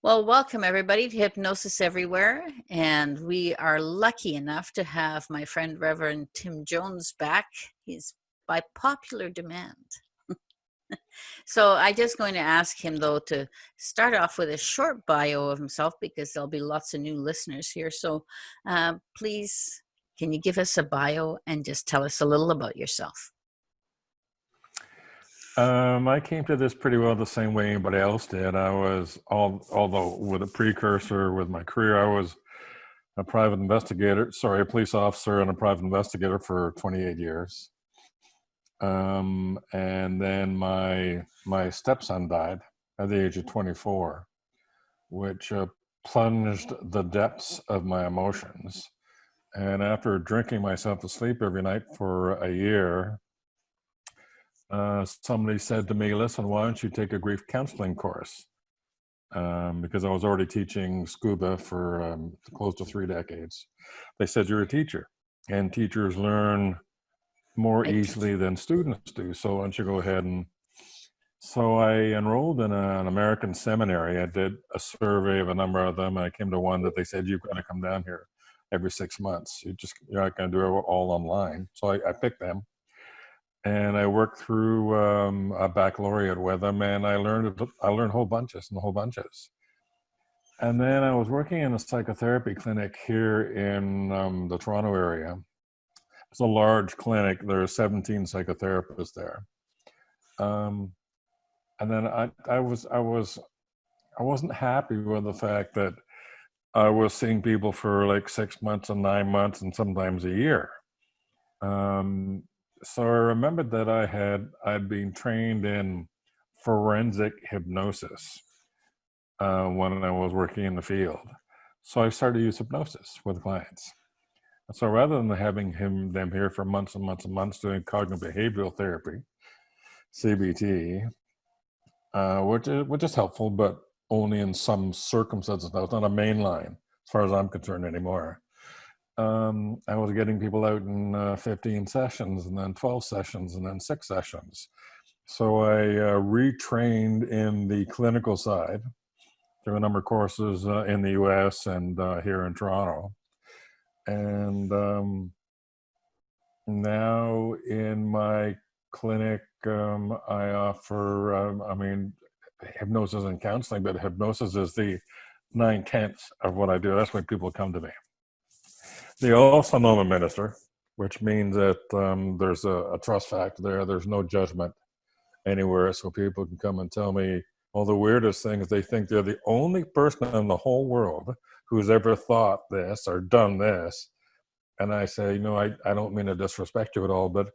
Well, welcome everybody to Hypnosis Everywhere. And we are lucky enough to have my friend Reverend Tim Jones back. He's by popular demand. So I just going to ask him though to start off with a short bio of himself because there'll be lots of new listeners here. So please, can you give us a bio and just tell us a little about yourself? I came to this pretty well the same way anybody else did. Although with a precursor with my career, I was a a police officer and a private investigator for 28 years. And then my stepson died at the age of 24, which plunged the depths of my emotions. And after drinking myself to sleep every night for a year, somebody said to me, listen, why don't you take a grief counseling course? Because I was already teaching scuba for close to 3 decades. They said, you're a teacher, and teachers learn more I teach. easily than students do. So why don't you go ahead and... So I enrolled in an American seminary. I did a survey of a number of them. And I came to one that they said, you've got to come down here every 6 months. You're not going to do it all online. So I picked them. And I worked through a baccalaureate with them, and I learned whole bunches and whole bunches. And then I was working in a psychotherapy clinic here in the Toronto area. It's a large clinic. There are 17 psychotherapists there. And then I wasn't happy with the fact that I was seeing people for like 6 months and 9 months and sometimes a year. So I remembered that I'd been trained in forensic hypnosis when I was working in the field. So I started to use hypnosis with clients. And so rather than having them here for months and months and months doing cognitive behavioral therapy, CBT, which is helpful, but only in some circumstances. Now, it's not a main line as far as I'm concerned anymore. I was getting people out in 15 sessions and then 12 sessions and then 6 sessions. So I retrained in the clinical side through a number of courses in the US and here in Toronto. And now in my clinic, I offer, hypnosis and counseling, but hypnosis is the 9/10 of what I do. That's when people come to me. They also know I'm a minister, which means that there's a trust factor there. There's no judgment anywhere, so people can come and tell me all the weirdest things. They think they're the only person in the whole world who's ever thought this or done this. And I say, I don't mean to disrespect you at all, but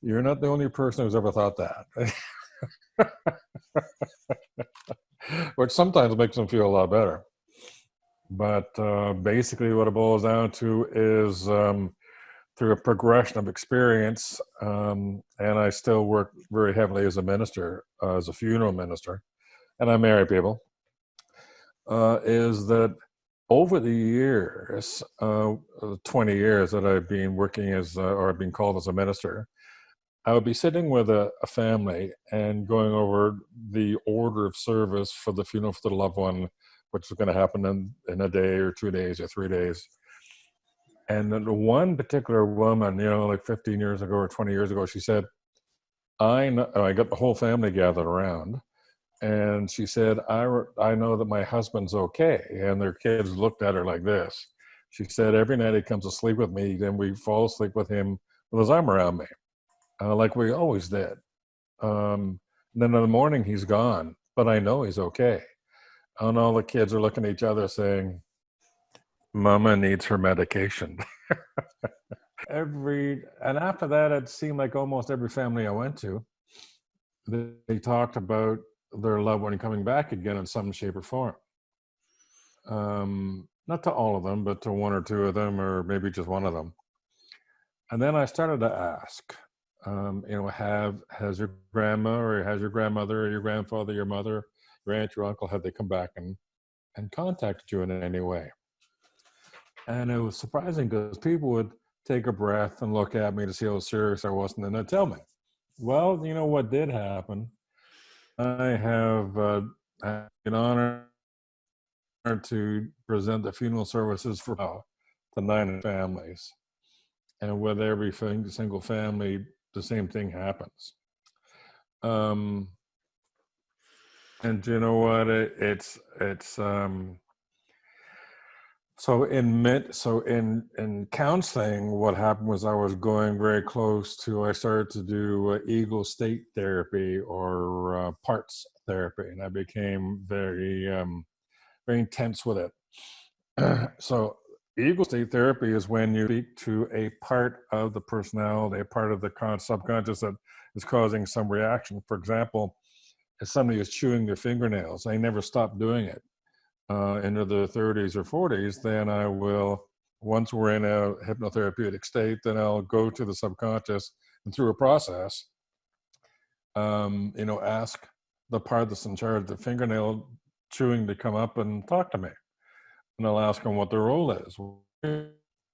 you're not the only person who's ever thought that. Which sometimes makes them feel a lot better. But basically what it boils down to is through a progression of experience, and I still work very heavily as a minister, as a funeral minister, and I marry people, is that over the years, 20 years that I've been working or I've been called as a minister, I would be sitting with a family and going over the order of service for the funeral for the loved one, which is going to happen in a day or 2 days or 3 days. And then one particular woman, like 15 years ago or 20 years ago, she said, I got the whole family gathered around. And she said, I know that my husband's okay. And their kids looked at her like this. She said, every night he comes to sleep with me, then we fall asleep with him with his arm around me, like we always did. Then in the morning, he's gone, but I know he's okay. And all the kids are looking at each other saying, Mama needs her medication. And after that, it seemed like almost every family I went to, they talked about their loved one coming back again in some shape or form. Not to all of them, but to 1 or 2 of them, or maybe just one of them. And then I started to ask, has your grandma or has your grandmother or your grandfather, your mother, your aunt, your uncle, have they come back and contacted you in any way? And it was surprising because people would take a breath and look at me to see how serious I was, and then they'd tell me, well, what did happen? I have been honored to present the funeral services for the 9 families. And with every single family, the same thing happens. And you know what? So in counseling, what happened was I was going very close to. I started to do ego state therapy or parts therapy, and I became very very intense with it. So ego state therapy is when you speak to a part of the personality, a part of the subconscious that is causing some reaction. For example, if somebody is chewing their fingernails, they never stop doing it into their 30s or 40s, then I will, once we're in a hypnotherapeutic state, then I'll go to the subconscious and through a process, ask the part that's in charge of the fingernail chewing to come up and talk to me. And I'll ask them what their role is.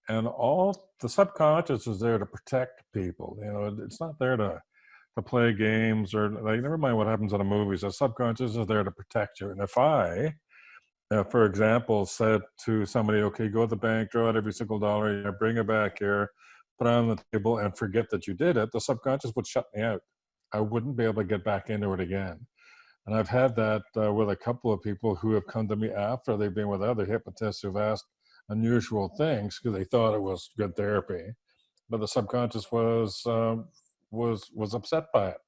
And all the subconscious is there to protect people. It's not there to play games or like, never mind what happens in the movies. The subconscious is there to protect you. And if I, for example, said to somebody, okay, go to the bank, draw out every single dollar, bring it back here, put it on the table and forget that you did it, the subconscious would shut me out. I wouldn't be able to get back into it again. And I've had that with a couple of people who have come to me after they've been with other hypnotists who've asked unusual things because they thought it was good therapy, but the subconscious was upset by it,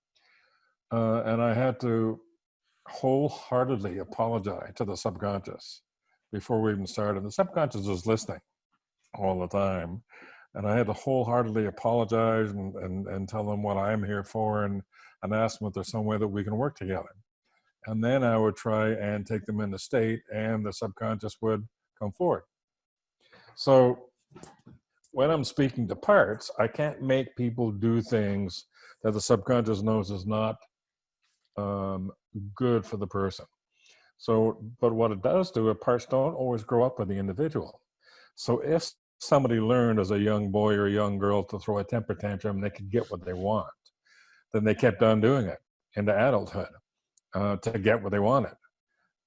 and I had to wholeheartedly apologize to the subconscious before we even started. The subconscious was listening all the time, and I had to wholeheartedly apologize and tell them what I'm here for, and ask them if there's some way that we can work together. And then I would try and take them in the state, and the subconscious would come forward. So when I'm speaking to parts, I can't make people do things that the subconscious knows is not good for the person. So, but what it does do, parts don't always grow up with the individual. So if somebody learned as a young boy or a young girl to throw a temper tantrum and they could get what they want, then they kept on doing it into adulthood to get what they wanted.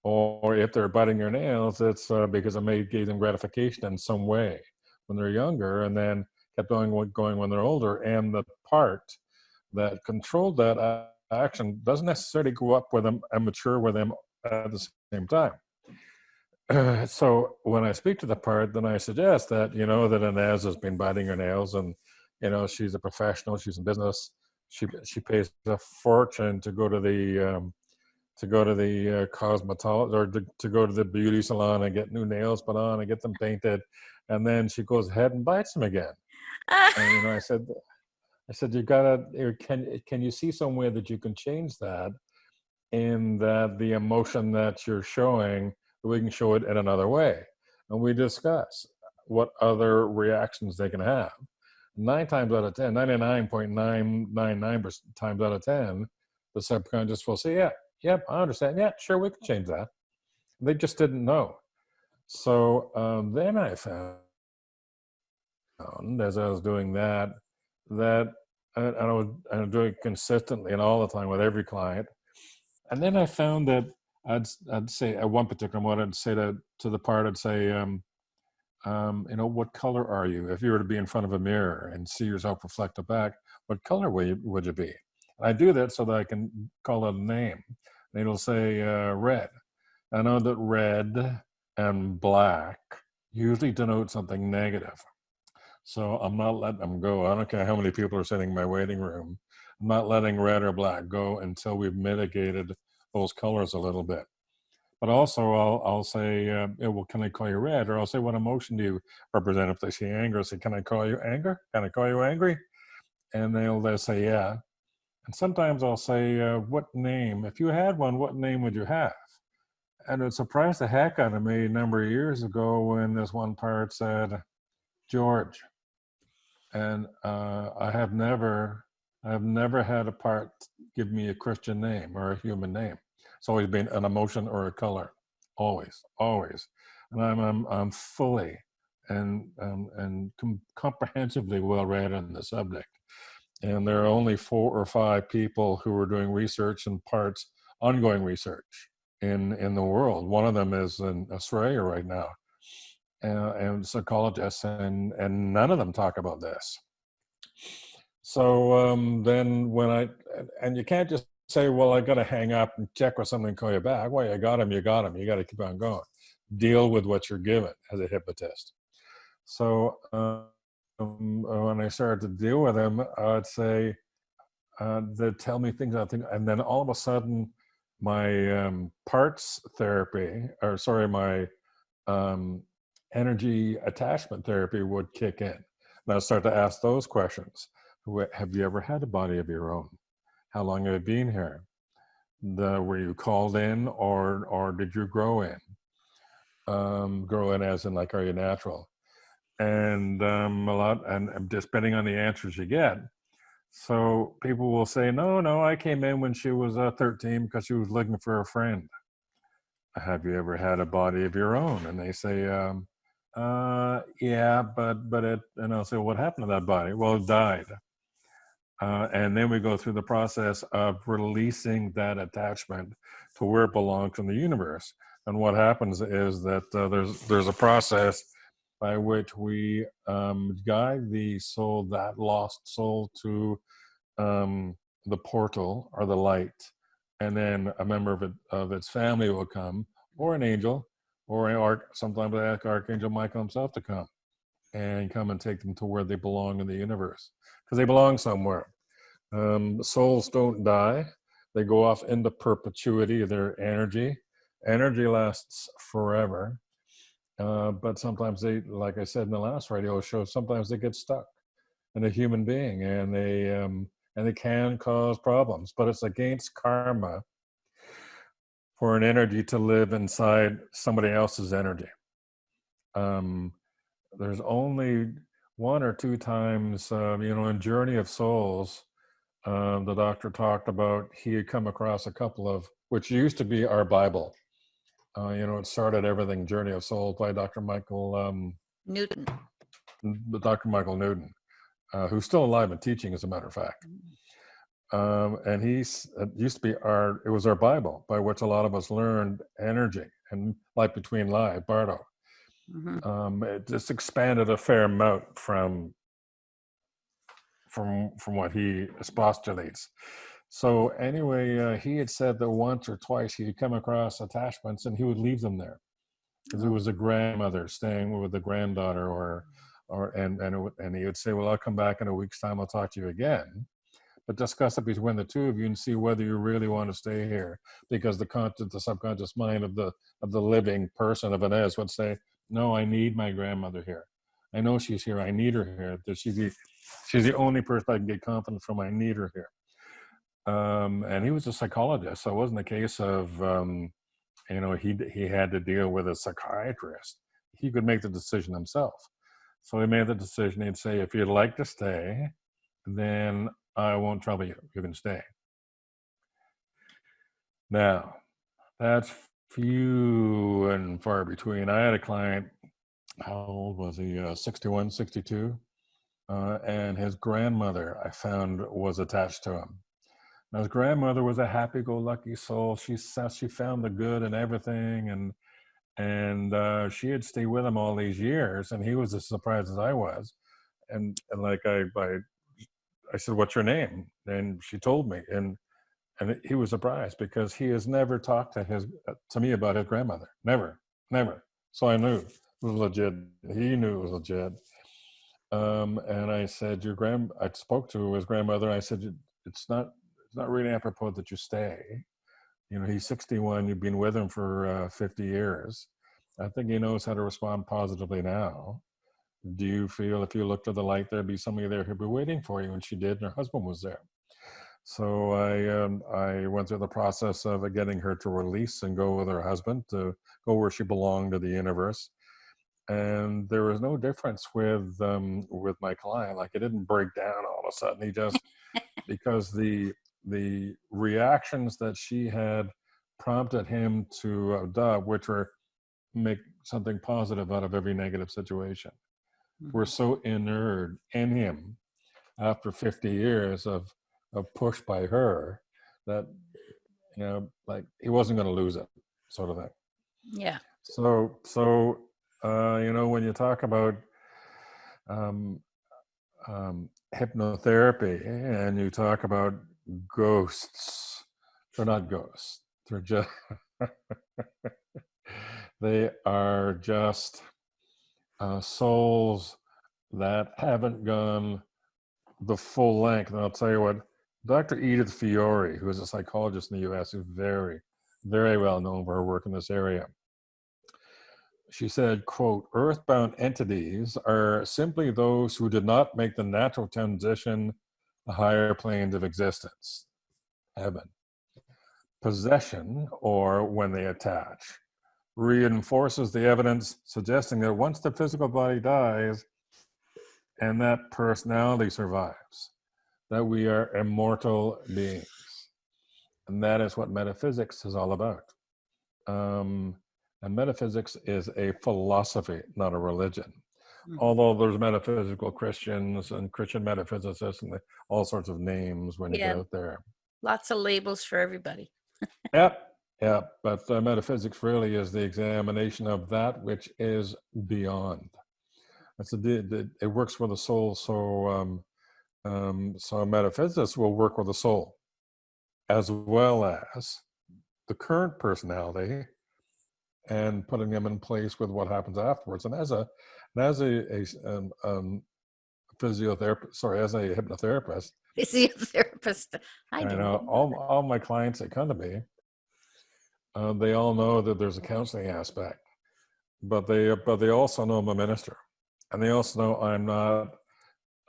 Or if they're biting their nails, it's because it gave them gratification in some way when they're younger, and then kept on going when they're older. And the part that controlled that action doesn't necessarily grow up with them and mature with them at the same time. So when I speak to the part, then I suggest that, that Inez has been biting her nails, and, she's a professional, she's in business. She pays a fortune to go to the cosmetologist, or to go to the beauty salon and get new nails put on and get them painted, and then she goes ahead and bites them again. And I said, you gotta, can you see some way that you can change that, in that the emotion that you're showing, we can show it in another way, and we discuss what other reactions they can have. 9 times out of 10, 99.999% times out of 10, the subconscious will say, yep, I understand. Yeah, sure, we can change that. They just didn't know. So then I found, as I was doing that and I was doing it consistently and all the time with every client. And then I found that I'd say at one particular moment, I'd say to the part, I'd say, what color are you? If you were to be in front of a mirror and see yourself reflected back, what color would you be? And I do that so that I can call it a name. And it'll say red. I know that red and black usually denote something negative. So I'm not letting them go. I don't care how many people are sitting in my waiting room. I'm not letting red or black go until we've mitigated those colors a little bit. But also I'll say, well, can I call you red? Or I'll say, what emotion do you represent? If they say anger, I'll say, can I call you anger? Can I call you angry? And they'll say, yeah. And sometimes I'll say, what name? If you had one, what name would you have? And it surprised the heck out of me a number of years ago when this one part said, George. And I've never had a part give me a Christian name or a human name. It's always been an emotion or a color, always. And I'm fully and comprehensively well read on the subject. And there are only 4 or 5 people who are doing research and parts, ongoing research in the world. One of them is in Australia right now, and psychologists, and none of them talk about this. So then and you can't just say, well, I got to hang up and check with something and call you back. Well, you got him. You got to keep on going. Deal with what you're given as a hypnotist. So when I started to deal with him, I'd say, they'd tell me things, and then all of a sudden, my parts therapy, or sorry, my energy attachment therapy would kick in. And I'd start to ask those questions. Have you ever had a body of your own? How long have you been here? Were you called in, or did you grow in? Grow in as in, like, are you natural? And a lot, and depending on the answers you get. So people will say, no, I came in when she was 13 because she was looking for a friend. Have you ever had a body of your own? And they say, yeah, but it, and I'll say, what happened to that body? Well, it died. And then we go through the process of releasing that attachment to where it belongs in the universe. And what happens is that there's a process by which we guide the soul, that lost soul, to the portal or the light, and then a member of its family will come, or an angel, or sometimes I ask Archangel Michael himself to come and take them to where they belong in the universe, because they belong somewhere. Souls don't die; they go off into perpetuity. Their energy lasts forever, but sometimes they, like I said in the last radio show, sometimes they get stuck in a human being, and they can cause problems. But it's against karma for an energy to live inside somebody else's energy. There's only one or two times, in Journey of Souls, the doctor talked about he had come across a couple of, which used to be our Bible. It started everything, Journey of Souls by Dr. Michael Newton. Dr. Michael Newton, who's still alive and teaching, as a matter of fact. And it used to be it was our Bible, by which a lot of us learned energy and life between life, Bardo. Mm-hmm. It just expanded a fair amount from what he postulates. So anyway, he had said that once or twice he had come across attachments and he would leave them there, because it was a grandmother staying with the granddaughter, and he would say, well, I'll come back in a week's time, I'll talk to you again, but discuss it between the two of you and see whether you really want to stay here, because the subconscious mind of the living person of Inez would say, no, I need my grandmother here. I know she's here. I need her here. She's the only person I can get confidence from. I need her here. And he was a psychologist, so it wasn't a case of he had to deal with a psychiatrist. He could make the decision himself. So he made the decision. He'd say, if you'd like to stay, then I won't trouble you. You can stay. Now, that's few and far between. I had a client, how old was he? 61, 62. And his grandmother, I found, was attached to him. Now, his grandmother was a happy-go-lucky soul. She found the good in everything, and she had stayed with him all these years, and he was as surprised as I was. And like I said, what's your name? And she told me, and he was surprised because he has never talked to me about his grandmother. Never. So I knew it was legit. He knew it was legit. And I said, I spoke to his grandmother. I said, it's not really apropos that you stay. He's 61. You've been with him for 50 years. I think he knows how to respond positively now. Do you feel if you looked at the light, there'd be somebody there who'd be waiting for you? And she did, and her husband was there. So I went through the process of getting her to release and go with her husband, to go where she belonged to the universe. And there was no difference with my client. Like, it didn't break down all of a sudden. He just, because the reactions that she had prompted him to adopt, which were make something positive out of every negative situation, were so inured in him after 50 years of push by her, that like, he wasn't going to lose it. sort of thing. Yeah. So when you talk about um, hypnotherapy and you talk about ghosts, they're not ghosts. They're just they are just souls that haven't gone the full length. And I'll tell you what, Dr. Edith Fiore, who is a psychologist in the US, who's very, very well known for her work in this area. She said, quote, earthbound entities are simply those who did not make the natural transition to higher planes of existence, heaven. Possession, or when they attach, reinforces the evidence suggesting that once the physical body dies and that personality survives, that we are immortal beings. And that is what metaphysics is all about. And metaphysics is a philosophy, not a religion. Mm-hmm. Although there's metaphysical Christians and Christian metaphysicists and all sorts of names when you get out there. Lots of labels for everybody. Yep. But metaphysics really is the examination of that which is beyond. It works with the soul. So metaphysics will work with the soul as well as the current personality and putting them in place with what happens afterwards. And as a physiotherapist, as a hypnotherapist, I know all my clients that come to me, they all know that there's a counseling aspect, but they also know I'm a minister, and they also know I'm not,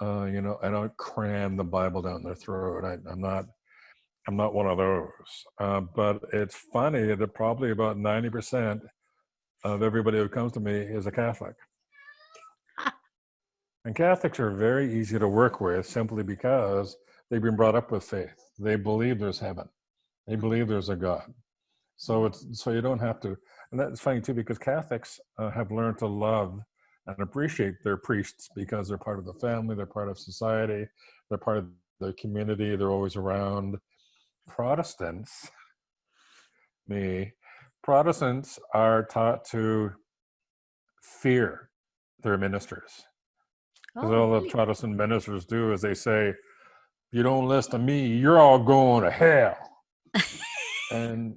I don't cram the Bible down their throat. I'm not one of those. But it's funny that probably about 90% of everybody who comes to me is a Catholic. And Catholics are very easy to work with simply because they've been brought up with faith. They believe there's heaven. They believe there's a God. So you don't have to. And that's funny too, because Catholics have learned to love and appreciate their priests because they're part of the family, they're part of society, they're part of the community, they're always around. Protestants are taught to fear their ministers. Because all the Protestant ministers do is they say, if you don't listen to me, you're all going to hell. and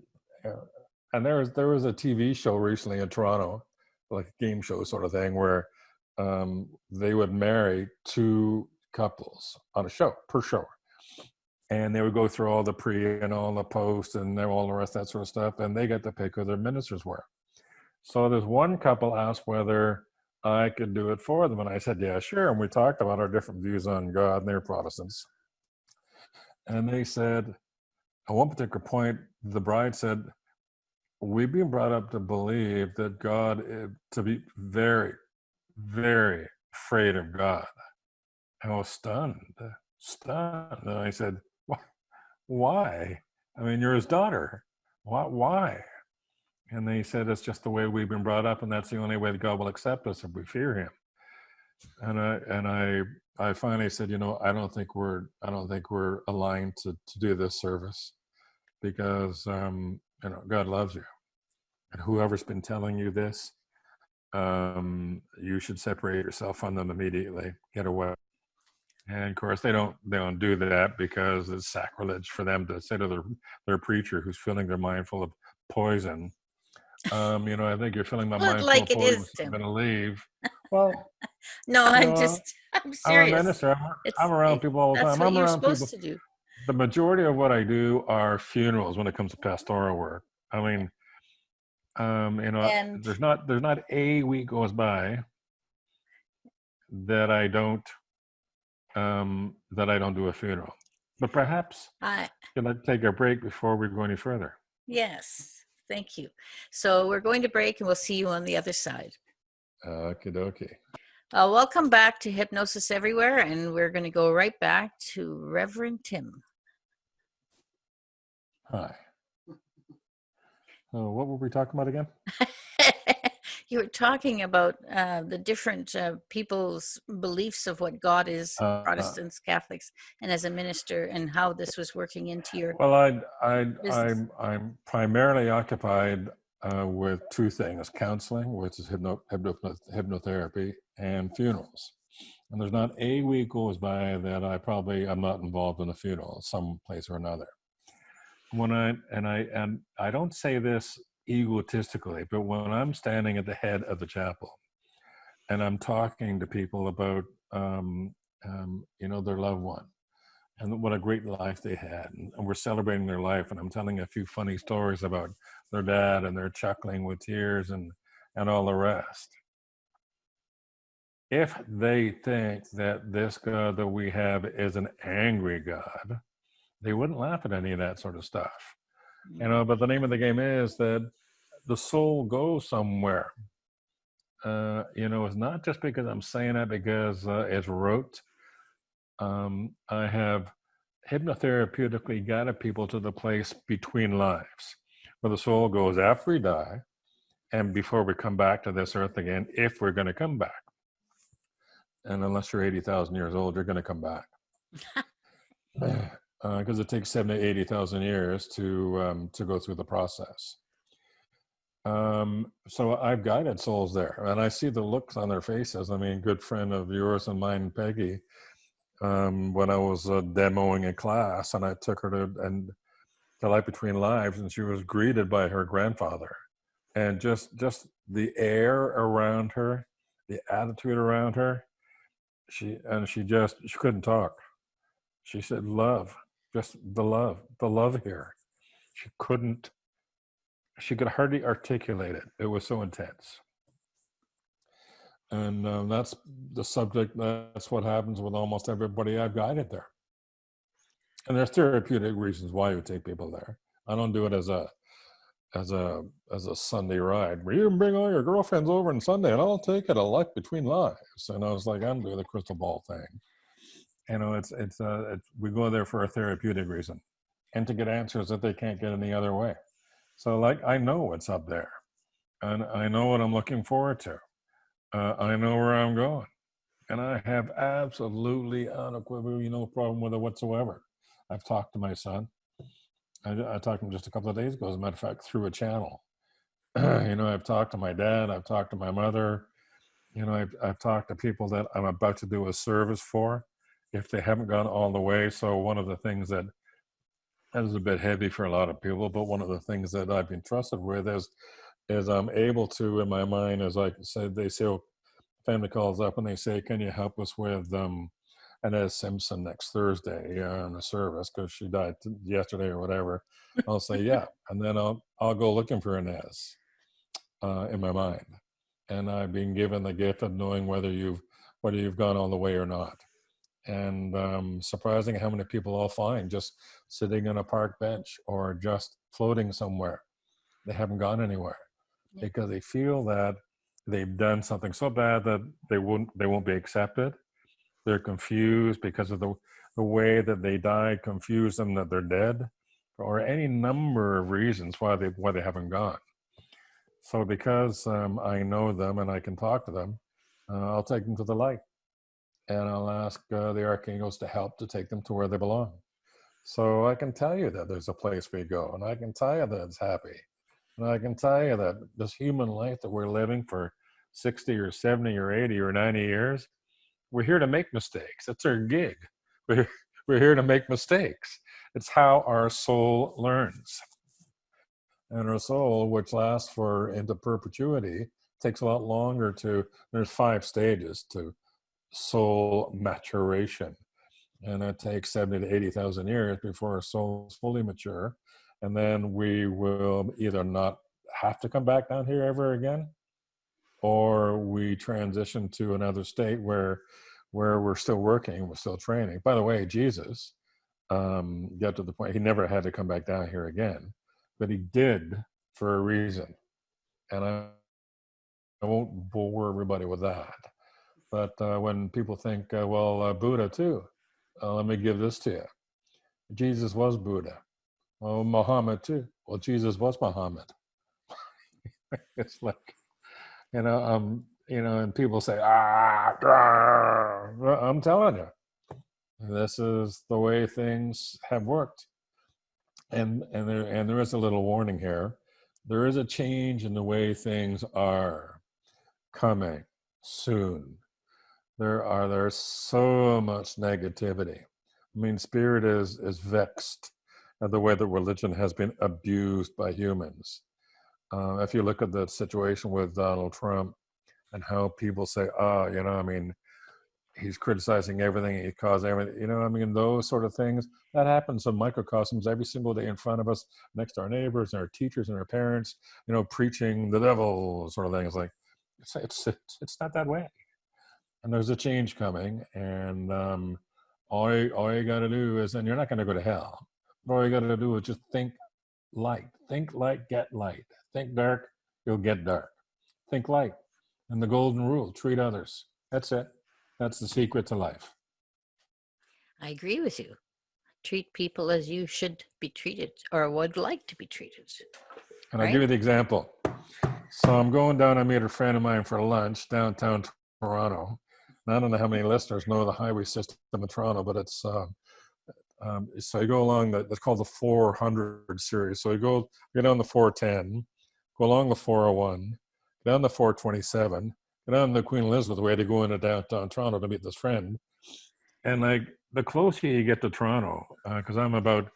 there was a TV show recently in Toronto, like a game show sort of thing, where they would marry two couples on a show, per show. And they would go through all the pre and all the post and all the rest of that sort of stuff. And they got to pick who their ministers were. So there's one couple asked whether I could do it for them. And I said, yeah, sure. And we talked about our different views on God, and they're Protestants. And they said, at one particular point, the bride said, we've been brought up to believe that God, to be very, very afraid of God. I was stunned. And I said, why? I mean, you're his daughter. Why? And they said, it's just the way we've been brought up, and that's the only way that God will accept us if we fear him. And I finally said, I don't think we're aligned to do this service, because God loves you, and whoever's been telling you this, you should separate yourself from them immediately. Get away. And of course, they don't do that because it's sacrilege for them to say to their preacher who's filling their mind full of poison, I think you're filling my mind full of poison. I'm going to leave. Well, no, I'm serious. I'm a minister. I'm around people all the time. That's what you're supposed to do. The majority of what I do are funerals when it comes to pastoral work. I mean, there's not a week goes by that I don't do a funeral. But perhaps can I take a break before we go any further? Yes, thank you. So we're going to break, and we'll see you on the other side. Okie dokie. Welcome back to Hypnosis Everywhere, and we're going to go right back to Reverend Tim. Hi. What were we talking about again? You were talking about the different people's beliefs of what God is, Protestants, Catholics, and as a minister, and how this was working into your. Well, I'm primarily occupied with two things: counseling, which is hypnotherapy, and funerals. And there's not a week goes by that I'm not involved in a funeral, some place or another. And I don't say this egotistically, but when I'm standing at the head of the chapel and I'm talking to people about, their loved one and what a great life they had, and we're celebrating their life, and I'm telling a few funny stories about their dad, and they're chuckling with tears and all the rest. If they think that this God that we have is an angry God, they wouldn't laugh at any of that sort of stuff. But the name of the game is that the soul goes somewhere. It's not just because I'm saying it because it's rote. I have hypnotherapeutically guided people to the place between lives, where the soul goes after we die and before we come back to this earth again, if we're going to come back. And unless you're 80,000 years old, you're going to come back. Because it takes 70,000 to 80,000 years to go through the process. So I've guided souls there, and I see the looks on their faces. I mean, good friend of yours and mine, Peggy, when I was demoing a class, and I took her to Life Between Lives, and she was greeted by her grandfather, and just the air around her, the attitude around her, she couldn't talk. She said, "Love, just the love here." She could hardly articulate it. It was so intense. And that's the subject. That's what happens with almost everybody I've guided there. And there's therapeutic reasons why you take people there. I don't do it as a Sunday ride where you can bring all your girlfriends over on Sunday and I'll take it a Life Between Lives. And I was like, I'm doing the crystal ball thing. It's we go there for a therapeutic reason and to get answers that they can't get any other way. So like, I know what's up there and I know what I'm looking forward to. I know where I'm going, and I have absolutely unequivocally no problem with it whatsoever. I've talked to my son. I talked to him just a couple of days ago, as a matter of fact, through a channel. I've talked to my dad. I've talked to my mother. I've talked to people that I'm about to do a service for, if they haven't gone all the way. So one of the things that is a bit heavy for a lot of people, but one of the things that I've been trusted with is I'm able to, in my mind, as I said, they say, family calls up and they say, "Can you help us with Inez Simpson next Thursday on the service because she died yesterday or whatever?" I'll say, "Yeah," and then I'll go looking for Inez in my mind, and I've been given the gift of knowing whether you've gone all the way or not. And surprising how many people I'll find just sitting on a park bench or just floating somewhere. They haven't gone anywhere because they feel that they've done something so bad that they won't be accepted. They're confused because of the way that they died, confused them that they're dead, or any number of reasons why they haven't gone. So because I know them and I can talk to them, I'll take them to the light, and I'll ask the archangels to help to take them to where they belong. So I can tell you that there's a place we go, and I can tell you that it's happy. And I can tell you that this human life that we're living for 60 or 70 or 80 or 90 years, we're here to make mistakes. It's our gig. We're, we're here to make mistakes. It's how our soul learns. And our soul, which lasts into perpetuity, takes a lot longer there's 5 stages to soul maturation. And it takes 70 to 80,000 years before our soul is fully mature. And then we will either not have to come back down here ever again, or we transition to another state where we're still working, we're still training. By the way, Jesus got to the point he never had to come back down here again, but he did for a reason. And I won't bore everybody with that. But when people think, Buddha too, let me give this to you. Jesus was Buddha. Well, Muhammad too. Well, Jesus was Muhammad. It's like, and people say, I'm telling you, this is the way things have worked. And there is a little warning here there is a change in the way things are coming soon. There's so much negativity. I mean, spirit is vexed at the way that religion has been abused by humans. If you look at the situation with Donald Trump and how people say, oh, I mean, he's criticizing everything, he caused everything, I mean, those sort of things, that happens in microcosms every single day in front of us, next to our neighbors and our teachers and our parents, preaching the devil sort of thing. It's like, it's not that way. And there's a change coming, and all you got to do is, and you're not going to go to hell, but all you got to do is just think light, get light. Think dark, you'll get dark. Think light. And the golden rule, treat others. That's it. That's the secret to life. I agree with you. Treat people as you should be treated or would like to be treated. And I'll give you the example. So I'm going down, I meet a friend of mine for lunch downtown Toronto. And I don't know how many listeners know the highway system in Toronto, but it's so you go along that's called the 400 series. So you go down the 410, go along the 401, down the 427, go down the Queen Elizabeth way to go into downtown Toronto to meet this friend. And like the closer you get to Toronto, because I'm about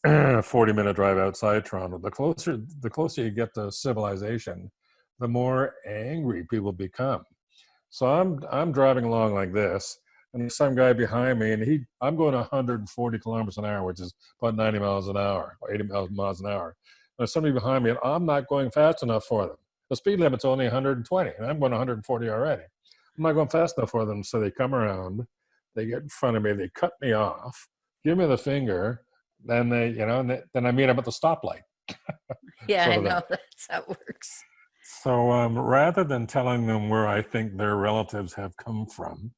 40-minute drive outside Toronto, the closer you get to civilization, the more angry people become. So I'm driving along like this, and there's some guy behind me, and I'm going 140 kilometers an hour, which is about 90 miles an hour, or 80 miles an hour. There's somebody behind me, and I'm not going fast enough for them. The speed limit's only 120, and I'm going 140 already. I'm not going fast enough for them, so they come around, they get in front of me, they cut me off, give me the finger, then then I meet them at the stoplight. Yeah, Sort I of know that. that's how it works. So rather than telling them where I think their relatives have come from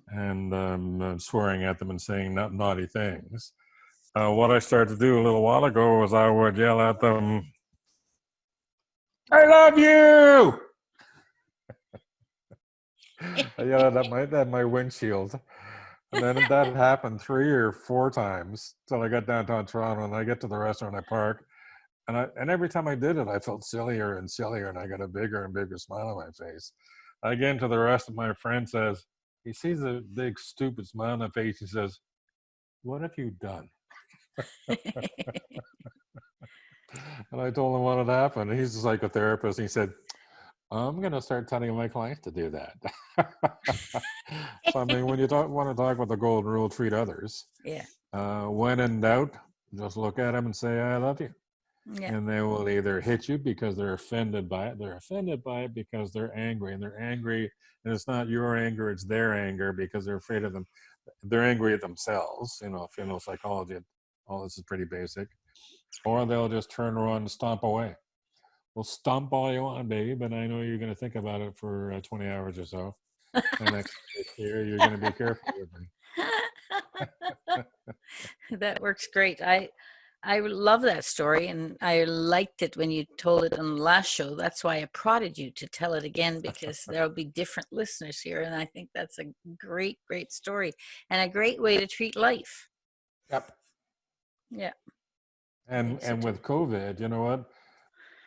and swearing at them and saying naughty things, what I started to do a little while ago was I would yell at them, "I love you!" I yelled at my windshield. And then that happened 3 or 4 times till I got downtown Toronto, and I get to the restaurant, I park, and every time I did it, I felt sillier and sillier, and I got a bigger and bigger smile on my face. I get into the rest of my friend says, he sees a big stupid smile on my face. He says, "What have you done?" And I told him what had happened. And he's a psychotherapist. And he said, "I'm going to start telling my clients to do that." So I mean, when you want to talk about the golden rule, treat others. Yeah. When in doubt, just look at them and say, "I love you." Yeah. And they will either hit you because they're offended by it. They're offended by it because they're angry. And they're angry, and it's not your anger, it's their anger because they're afraid of them. They're angry at themselves. If you know psychology, all this is pretty basic. Or they'll just turn around and stomp away. Well, stomp all you want, baby, but I know you're going to think about it for 20 hours or so. And next year, you're going to be careful with me. That works great. I love that story, and I liked it when you told it on the last show. That's why I prodded you to tell it again, because there'll be different listeners here, and I think that's a great, great story and a great way to treat life. Yep. Yeah. And with COVID, you know what?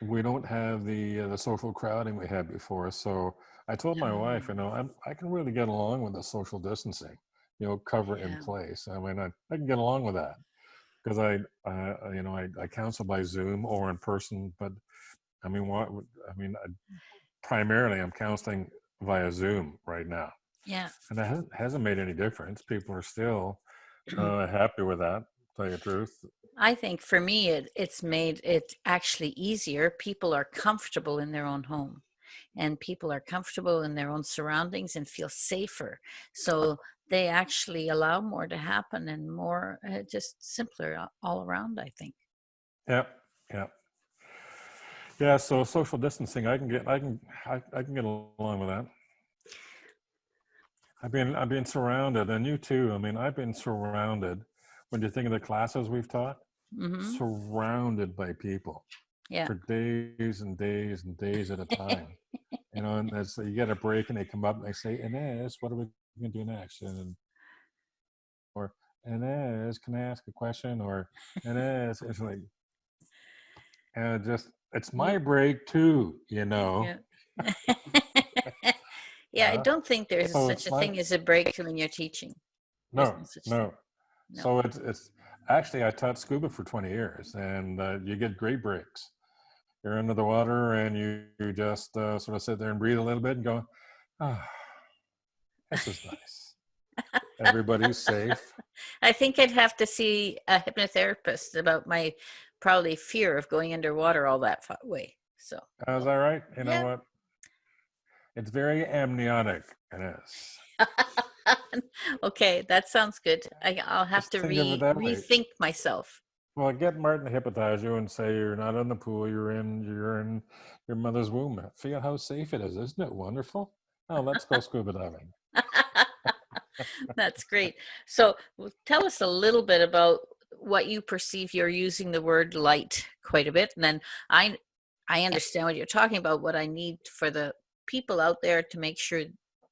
We don't have the social crowding we had before. So I told my wife, I can really get along with the social distancing, cover in place. I mean, I can get along with that because I counsel by Zoom or in person. But I mean, primarily I'm counseling via Zoom right now. Yeah. And that hasn't made any difference. People are still happy with that, to tell you the truth. I think for me, it's made it actually easier. People are comfortable in their own home, and people are comfortable in their own surroundings and feel safer. So they actually allow more to happen, and more just simpler all around, I think. Yep. Yep. Yeah. So social distancing, I can get along with that. I've been surrounded, and you too. I mean, I've been surrounded. When you think of the classes we've taught, surrounded by people for days and days and days at a time. And as you get a break, and they come up and they say, "Inez, what are we going to do next?" Or "Inez, can I ask a question?" Or "Inez," it's like, and just it's You, my break too, you know. yeah. Yeah, I don't think there's So such it's a like, thing as a break when you're teaching. There's no, no such thing. no. No. So it's actually, I taught scuba for 20 years, and you get great breaks. You're under the water, and you just sort of sit there and breathe a little bit and go, ah, this is nice. Everybody's safe. I think I'd have to see a hypnotherapist about my probably fear of going underwater all that way. So, Is that right? You know yeah. what? It's very amniotic. It is. Okay, that sounds good. I'll have Just to think of it that way. rethink myself. Well, get Martin to hypnotize you and say you're not in the pool, you're in your mother's womb. Feel how safe it is. Isn't it wonderful? Oh, let's go scuba diving. That's great. So, tell us a little bit about what you perceive. You're using the word light quite a bit, and then I I understand what you're talking about. What I need for the people out there to make sure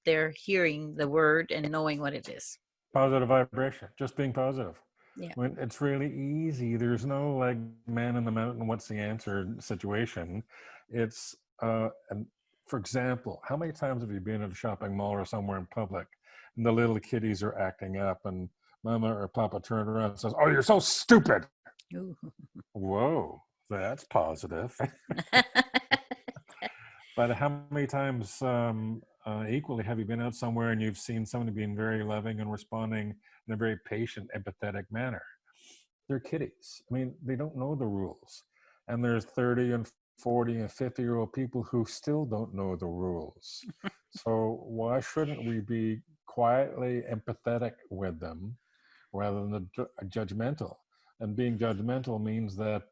they're hearing the word and knowing what it is. Positive vibration, just being positive. Yeah. When it's really easy, there's no like man in the mountain, what's the answer situation. It's and for example, how many times have you been at a shopping mall or somewhere in public and the little kiddies are acting up and mama or papa turn around and says, "Oh, you're so stupid." Ooh. Whoa, that's positive. But how many times equally have you been out somewhere and you've seen somebody being very loving and responding in a very patient, empathetic manner? They're kiddies. I mean, they don't know the rules. And there's 30 and 40 and 50-year-old people who still don't know the rules. So why shouldn't we be quietly empathetic with them rather than judgmental? And being judgmental means that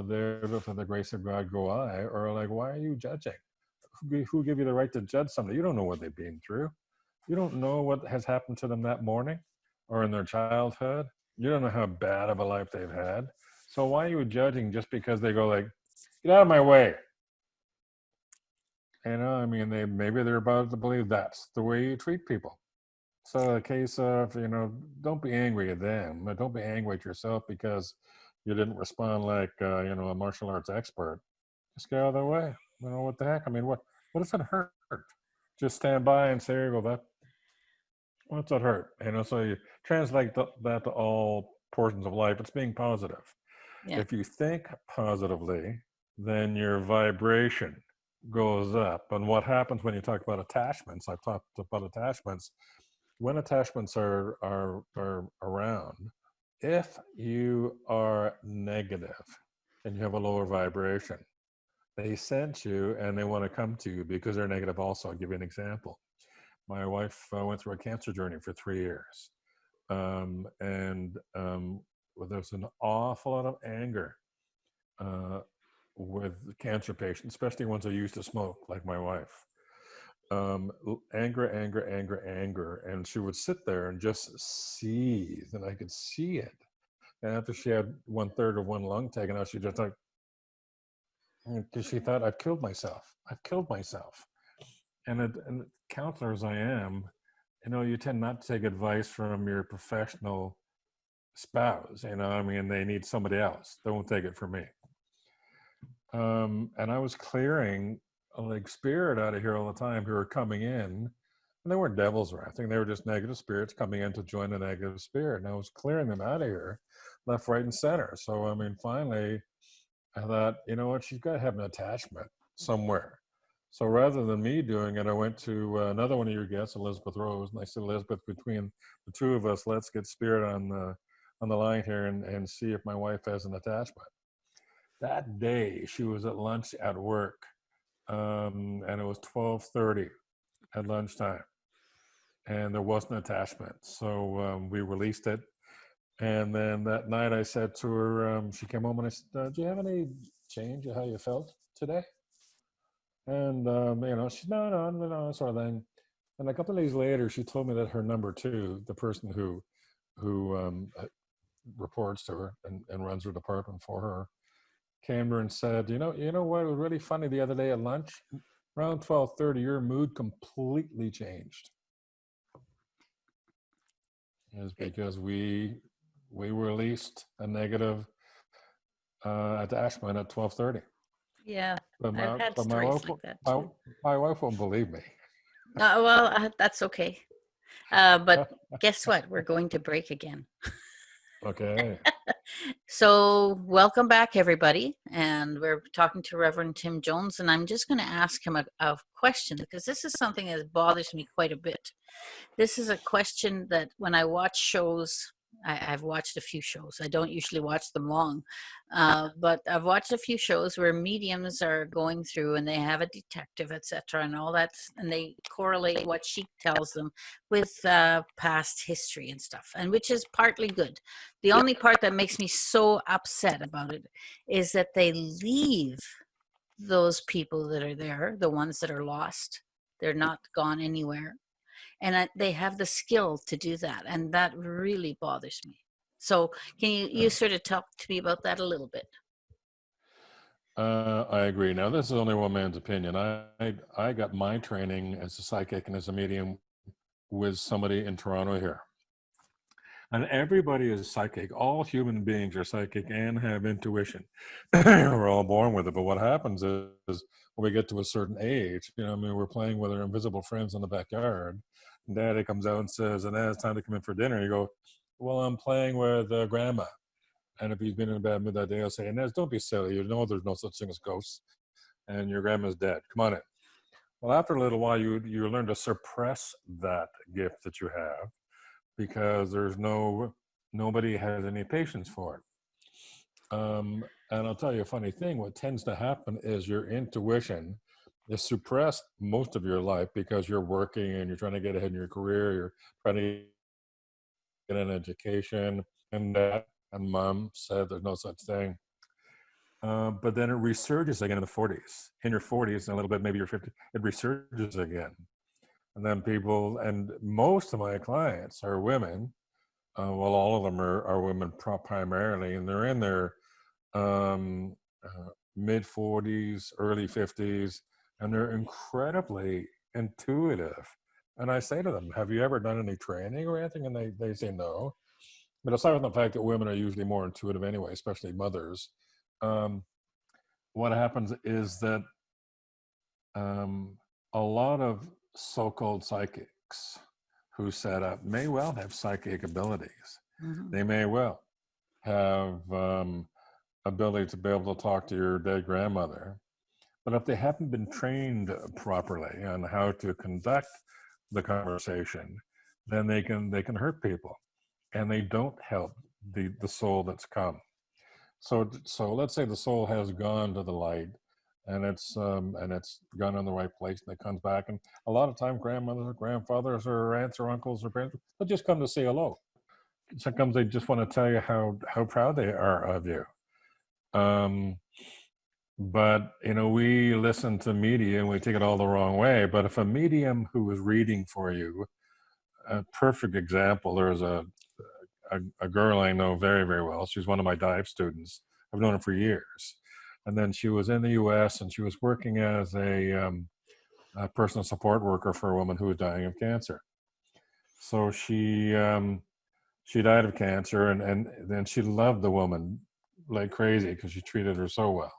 there for the grace of God go I, or like, why are you judging? Who give you the right to judge somebody? You don't know what they've been through. You don't know what has happened to them that morning or in their childhood. You don't know how bad of a life they've had. So why are you judging just because they go like, get out of my way? I mean, maybe they're about to believe that's the way you treat people. So a case of, don't be angry at them, but don't be angry at yourself because you didn't respond like, a martial arts expert. Just get out of their way. What the heck? I mean, what does it hurt? Just stand by and say, well, what's that hurt? So you translate that to all portions of life. It's being positive. Yeah. If you think positively, then your vibration goes up. And what happens when you talk about attachments? I've talked about attachments. When attachments are around, if you are negative and you have a lower vibration, they sense you and they want to come to you because they're negative also. I'll give you an example. My wife went through a cancer journey for 3 years. And well, there's an awful lot of anger with cancer patients, especially ones who used to smoke, like my wife. Anger, anger, anger, anger. And she would sit there and just seethe, and I could see it. And after she had 1/3 of one lung taken out, she just like, because she thought, I've killed myself. I've killed myself. And counselor as I am, you tend not to take advice from your professional spouse. I mean, they need somebody else. Don't take it from me. And I was clearing like spirit out of here all the time who were coming in, and they weren't devils or anything. They were just negative spirits coming in to join a negative spirit. And I was clearing them out of here, left, right, and center. So, I mean, finally, I thought, you know what, she's got to have an attachment somewhere. So rather than me doing it, I went to another one of your guests, Elizabeth Rose, and I said, Elizabeth, between the two of us, let's get spirit on the line here and see if my wife has an attachment. That day, she was at lunch at work, and it was 12:30 at lunchtime, and there was an attachment. So we released it. And then that night, I said to her, she came home and I said, "Do you have any change of how you felt today?" And she no, sort of thing. And a couple of days later, she told me that her number two, the person who reports to her and runs her department for her, came to her and said, you know what was really funny the other day at lunch? Around 12:30, your mood completely changed. Is Good. because we released a negative at Ashburn at 12:30. Yeah, But I've my had but my stories wife like that my too. my wife won't believe me. That's okay. But guess what? We're going to break again. Okay. So, welcome back, everybody. And we're talking to Reverend Tim Jones. And I'm just going to ask him a question because this is something that bothers me quite a bit. This is a question that when I watch shows, I've watched a few shows. I don't usually watch them long, but I've watched a few shows where mediums are going through and they have a detective, etc., and all that, and they correlate what she tells them with past history and stuff, and which is partly good. The only part that makes me so upset about it is that they leave those people that are there, the ones that are lost. They're not gone anywhere, and they have the skill to do that, and that really bothers me. So can you sort of talk to me about that a little bit? I agree. Now, this is only one man's opinion. I got my training as a psychic and as a medium with somebody in Toronto here. And everybody is psychic. All human beings are psychic and have intuition. We're all born with it. But what happens is when we get to a certain age, I mean, we're playing with our invisible friends in the backyard. And Daddy comes out and says, and then it's time to come in for dinner. You go, well, I'm playing with grandma. And if he's been in a bad mood that day, I'll say, Inez, don't be silly. You know there's no such thing as ghosts. And your grandma's dead. Come on in. Well, after a little while, you learn to suppress that gift that you have because nobody has any patience for it. And I'll tell you a funny thing. What tends to happen is your intuition is suppressed most of your life because you're working and you're trying to get ahead in your career. You're trying to get an education, and dad and mom said there's no such thing. But then it resurges again in the 40s. In your 40s, and a little bit, maybe you're 50, it resurges again. And then and most of my clients are women. Well, all of them are women primarily, and they're in their mid 40s, early 50s, and they're incredibly intuitive. And I say to them, have you ever done any training or anything? And they say no. But aside from the fact that women are usually more intuitive anyway, especially mothers, um, what happens is that um, a lot of so-called psychics who set up may well have psychic abilities. Mm-hmm. They may well have ability to be able to talk to your dead grandmother, but if they haven't been trained properly on how to conduct the conversation, then they can hurt people, and they don't help the soul that's come. So let's say the soul has gone to the light, and it's gone in the right place, and it comes back. And a lot of time, grandmothers or grandfathers or aunts or uncles or parents, they'll just come to say hello. Sometimes they just want to tell you how proud they are of you. Um, but we listen to media and we take it all the wrong way. But if a medium who is reading for you, a perfect example, there's a girl I know very, very well. She's one of my dive students. I've known her for years. And then she was in the US and she was working as a personal support worker for a woman who was dying of cancer. So she died of cancer, and then she loved the woman like crazy because she treated her so well.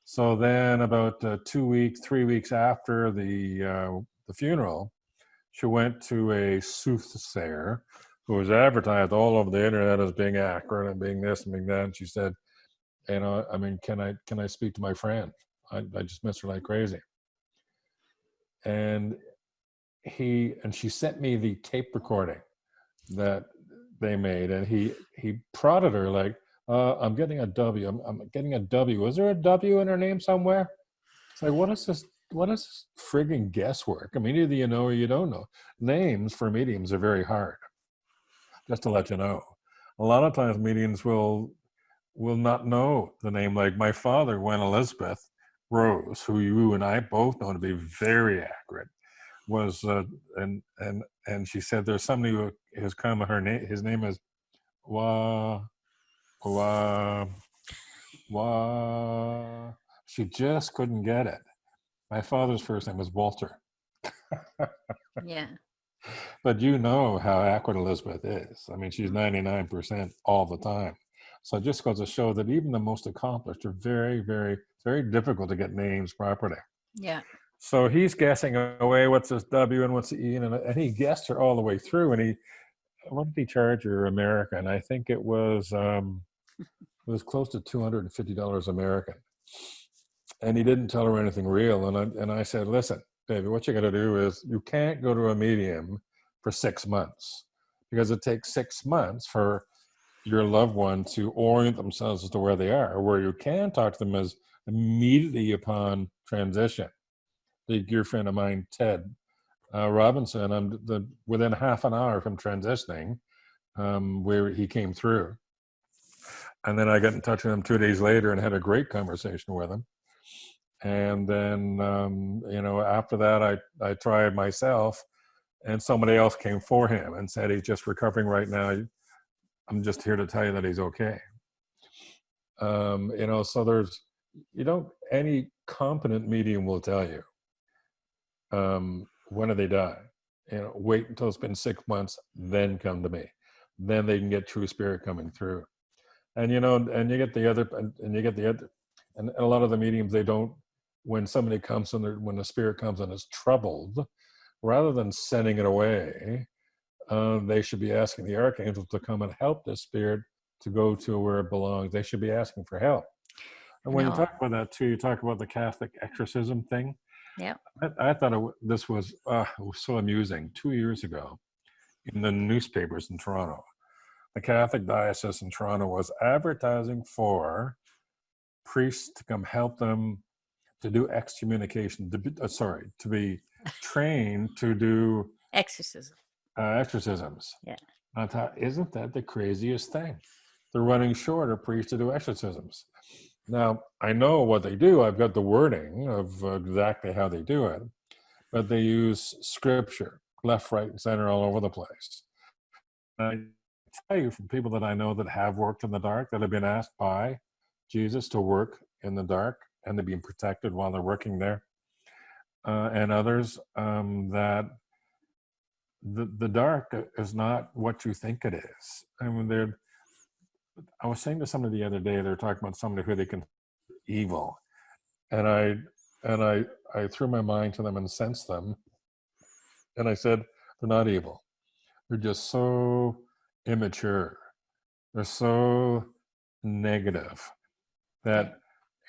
So then about 2 weeks, 3 weeks after the funeral, she went to a soothsayer who was advertised all over the internet as being accurate and being this and being that. And she said, I mean, can I speak to my friend? I just miss her like crazy. And she sent me the tape recording that they made, and he prodded her like, I'm getting a W. I'm getting a W. Is there a W in her name somewhere? It's like, what is this? What is this frigging guesswork? I mean, either you know or you don't know. Names for mediums are very hard. Just to let you know, a lot of times mediums will not know the name. Like my father, when Elizabeth Rose, who you and I both know to be very accurate, was and she said there's somebody who has come. Her name, his name is Wa Wa Wa. She just couldn't get it. My father's first name was Walter. Yeah. But you know how accurate Elizabeth is. I mean, she's 99% all the time. So it just goes to show that even the most accomplished are very, very, very difficult to get names properly. Yeah. So he's guessing away what's this W and what's the E, and he guessed her all the way through. And what did he charge her American? I think it was close to $250 American. And he didn't tell her anything real. And I said, listen, David, what you got to do is you can't go to a medium for 6 months, because it takes 6 months for your loved one to orient themselves as to where they are. Where you can talk to them is immediately upon transition. The dear friend of mine, Ted Robinson, within half an hour from transitioning, where he came through. And then I got in touch with him 2 days later and had a great conversation with him. And then, after that, I tried myself, and somebody else came for him and said, he's just recovering right now. I'm just here to tell you that he's okay. So any competent medium will tell you, when do they die? Wait until it's been 6 months, then come to me. Then they can get true spirit coming through. And and you get the other, and a lot of the mediums, they don't. When somebody comes when the spirit comes and is troubled, rather than sending it away, they should be asking the archangels to come and help the spirit to go to where it belongs. They should be asking for help. And when you talk about that too, you talk about the Catholic exorcism thing. Yeah. I thought this was so amusing. 2 years ago, in the newspapers in Toronto, the Catholic Diocese in Toronto was advertising for priests to come help them to do excommunication, to be trained to do exorcisms. Yeah. I thought, isn't that the craziest thing? They're running short of priests to do exorcisms. Now, I know what they do. I've got the wording of exactly how they do it, but they use scripture, left, right, and center, all over the place. I tell you, from people that I know that have worked in the dark, that have been asked by Jesus to work in the dark, and they're being protected while they're working there, and others, that the dark is not what you think it is. I mean, I was saying to somebody the other day, they're talking about somebody who they can evil, and I threw my mind to them and sensed them, and I said, they're not evil. They're just so immature. They're so negative that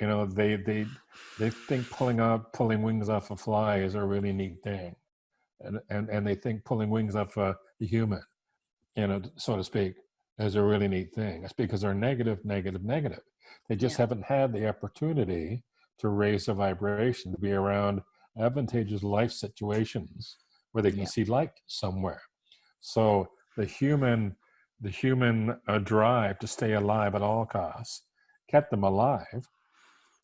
they think pulling wings off a fly is a really neat thing, and they think pulling wings off a human, so to speak, is a really neat thing. It's because they're negative. They just haven't had the opportunity to raise the vibration, to be around advantageous life situations where they can see light somewhere. So the human drive to stay alive at all costs kept them alive,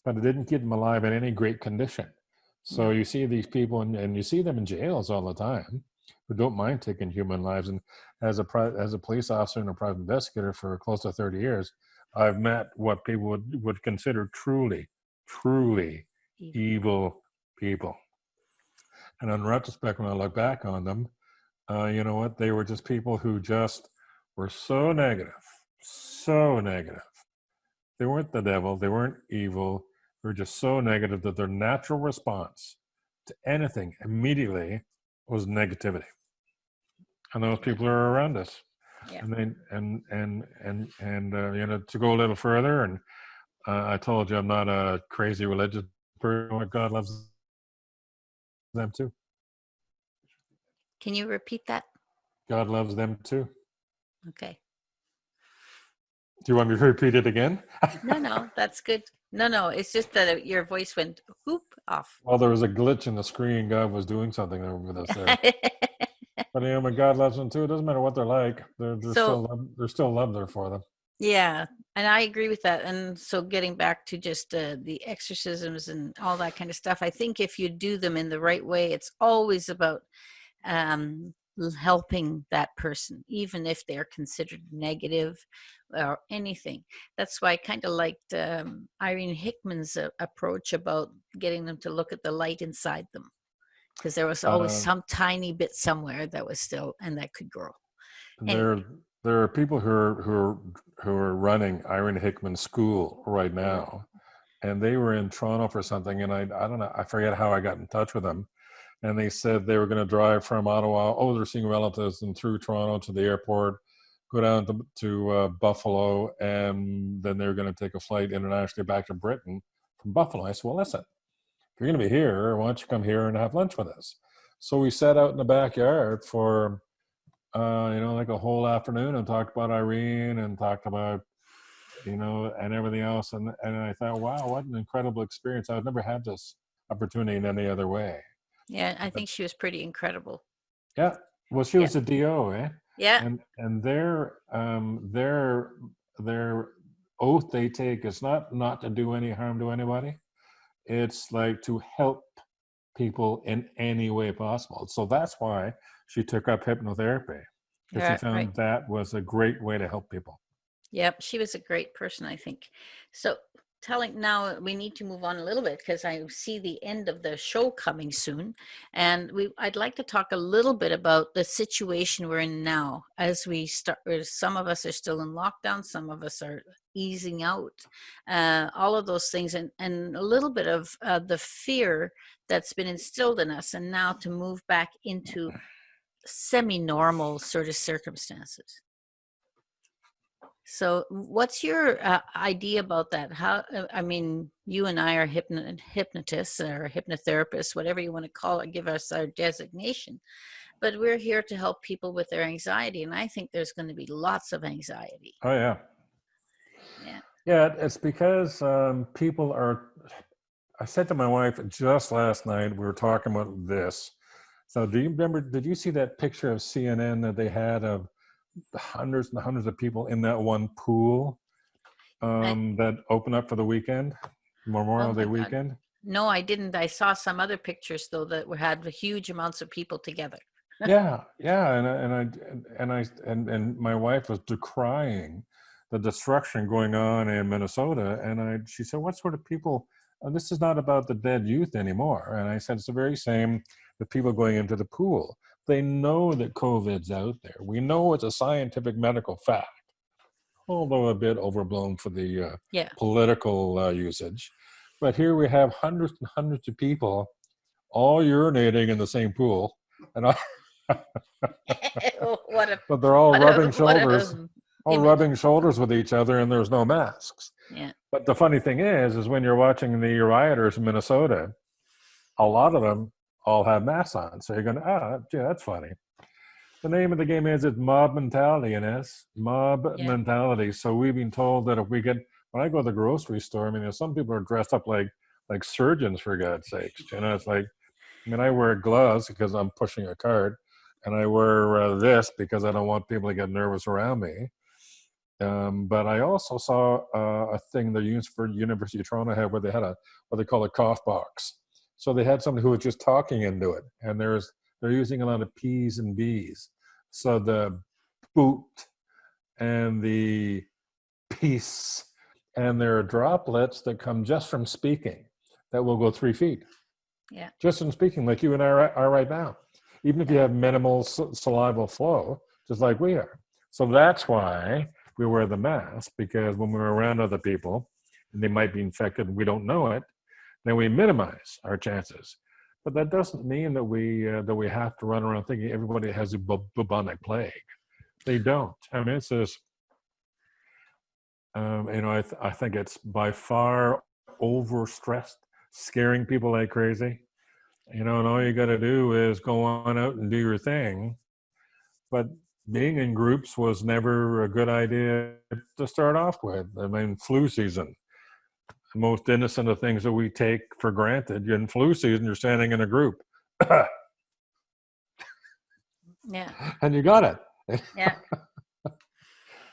but it didn't keep them alive in any great condition. So you see these people, and you see them in jails all the time, who don't mind taking human lives. And as a police officer and a private investigator for close to 30 years, I've met what people would consider truly evil people. And in retrospect, when I look back on them, you know what? They were just people who just were so negative. They weren't the devil. They weren't evil. They were just so negative that their natural response to anything immediately was negativity. And those people are around us. Yeah. And to go a little further, and I told you I'm not a crazy religious person. God loves them too. Can you repeat that? God loves them too. Okay. Do you want me to repeat it again? No, that's good. No, it's just that your voice went whoop off. Well, there was a glitch in the screen. God was doing something with us there. But when God loves them too, it doesn't matter what they're like. There's still love there for them. Yeah, and I agree with that. And so getting back to just the exorcisms and all that kind of stuff, I think if you do them in the right way, it's always about helping that person, even if they're considered negative or anything. That's why I kind of liked Irene Hickman's approach about getting them to look at the light inside them, because there was always some tiny bit somewhere that was still, and that could grow. They're there are people who are running Iron Hickman School right now, and they were in Toronto for something, and I don't know, I forget how I got in touch with them, and they said they were going to drive from Ottawa. Oh, they're seeing relatives, and through Toronto to the airport, go down to Buffalo, and then they were going to take a flight internationally back to Britain from Buffalo. I said, well, listen, if you're going to be here, why don't you come here and have lunch with us? So we sat out in the backyard for, like a whole afternoon and talked about Irene and talked about, and everything else. And I thought, wow, what an incredible experience. I've never had this opportunity in any other way. Yeah, I But, think she was pretty incredible. yeah. Well, she Yeah. was a DO, eh? Yeah. And their oath they take is not to do any harm to anybody. It's like to help people in any way possible. So that's why she took up hypnotherapy, because she Yeah, right. found that was a great way to help people. Yep, she was a great person, I think. So now we need to move on a little bit because I see the end of the show coming soon. And I'd like to talk a little bit about the situation we're in now as we start. Some of us are still in lockdown, some of us are easing out, all of those things, and a little bit of the fear that's been instilled in us, and now to move back into semi-normal sort of circumstances. So what's your idea about that? I mean, you and I are hypnotists or hypnotherapists, whatever you want to call it, give us our designation. But we're here to help people with their anxiety. And I think there's going to be lots of anxiety. Oh, yeah. Yeah. Yeah, it's because people are, I said to my wife just last night, we were talking about this. So did you see that picture of CNN that they had of hundreds and hundreds of people in that one pool that opened up for the weekend, Memorial Day weekend? No, I didn't. I saw some other pictures though that had huge amounts of people together. Yeah, and my wife was decrying the destruction going on in Minnesota, and she said, "What sort of people? This is not about the dead youth anymore." And I said, "It's the very same with people going into the pool. They know that COVID's out there. We know it's a scientific medical fact, although a bit overblown for the political usage. But here we have hundreds and hundreds of people all urinating in the same pool, and but they're all rubbing shoulders with each other, and there's no masks. Yeah. But the funny thing is when you're watching the rioters in Minnesota, a lot of them all have masks on. So you're going, gee, that's funny. The name of the game is it's mob mentality, Ines. Mob mentality. So we've been told that when I go to the grocery store, I mean, some people are dressed up like surgeons, for God's sakes. It's like, I wear gloves because I'm pushing a cart, and I wear this because I don't want people to get nervous around me. But I also saw a thing the University of Toronto had where they had what they call a cough box. So they had somebody who was just talking into it, and they're using a lot of P's and B's. So the boot and the peace, and there are droplets that come just from speaking that will go 3 feet. Yeah. Just from speaking, like you and I are right now. Even if you have minimal salival flow, just like we are. So that's why we wear the mask, because when we're around other people and they might be infected and we don't know it, then we minimize our chances. But that doesn't mean that we have to run around thinking everybody has a bubonic plague. They don't. I mean, it's just, I think it's by far overstressed, scaring people like crazy. And all you got to do is go on out and do your thing. But being in groups was never a good idea to start off with. I mean, flu season, the most innocent of things that we take for granted. In flu season, you're standing in a group. Yeah. And you got it. Yeah.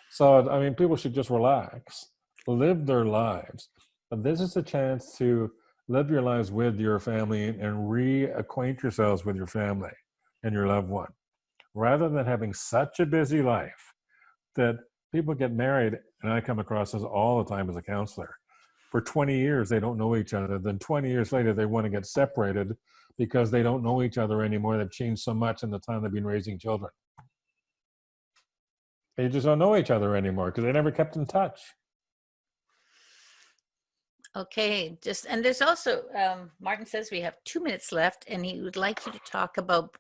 So, I mean, people should just relax, live their lives. But this is a chance to live your lives with your family and reacquaint yourselves with your family and your loved one, rather than having such a busy life that people get married. And I come across this all the time as a counselor. For 20 years, they don't know each other. Then 20 years later, they want to get separated because they don't know each other anymore. They've changed so much in the time they've been raising children. They just don't know each other anymore because they never kept in touch. Okay, and there's also, Martin says we have 2 minutes left, and he would like you to talk about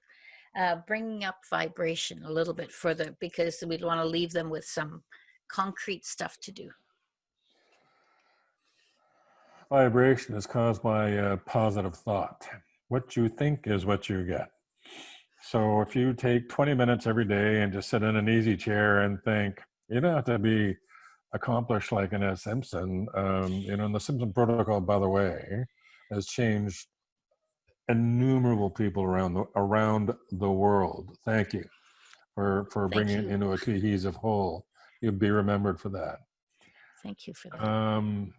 bringing up vibration a little bit further, because we'd want to leave them with some concrete stuff to do. Vibration is caused by positive thought. What you think is what you get. So if you take 20 minutes every day and just sit in an easy chair and think, you don't have to be accomplished like in a Simpson. And the Simpson protocol, by the way, has changed innumerable people around the world. Thank you for Thank bringing it you. into a cohesive whole. You'll be remembered for that. Thank you for that.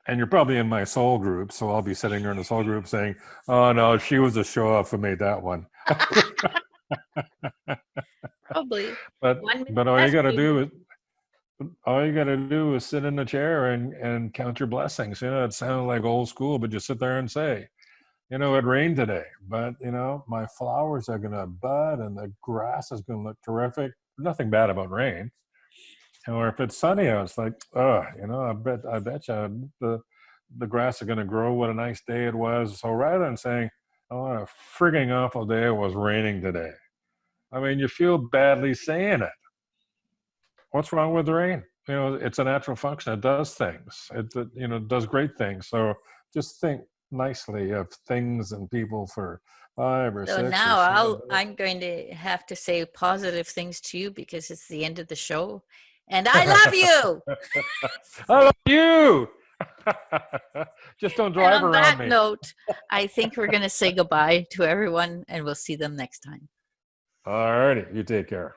And you're probably in my soul group, so I'll be sitting there in the soul group saying, "Oh no, she was a show off who made that one." Probably. but 1 minute all you left, got to Jamie. do is sit in the chair and count your blessings. It sounds like old school, but just sit there and say, it rained today, but my flowers are gonna bud and the grass is gonna look terrific. Nothing bad about rain. Or if it's sunny out, it's like, I bet you the grass is gonna grow. What a nice day it was. So rather than saying, "Oh, what a frigging awful day it was raining today," I mean, you feel badly saying it. What's wrong with rain? It's a natural function. It does things. It does great things. So just think nicely of things and people for 5 or So 6 or now 7 I'm going to have to say positive things to you, because it's the end of the show. And I love minutes. you. I love you. Just don't And drive on around that me. note, I think we're going to say goodbye to everyone, and we'll see them next time. All righty. You take care.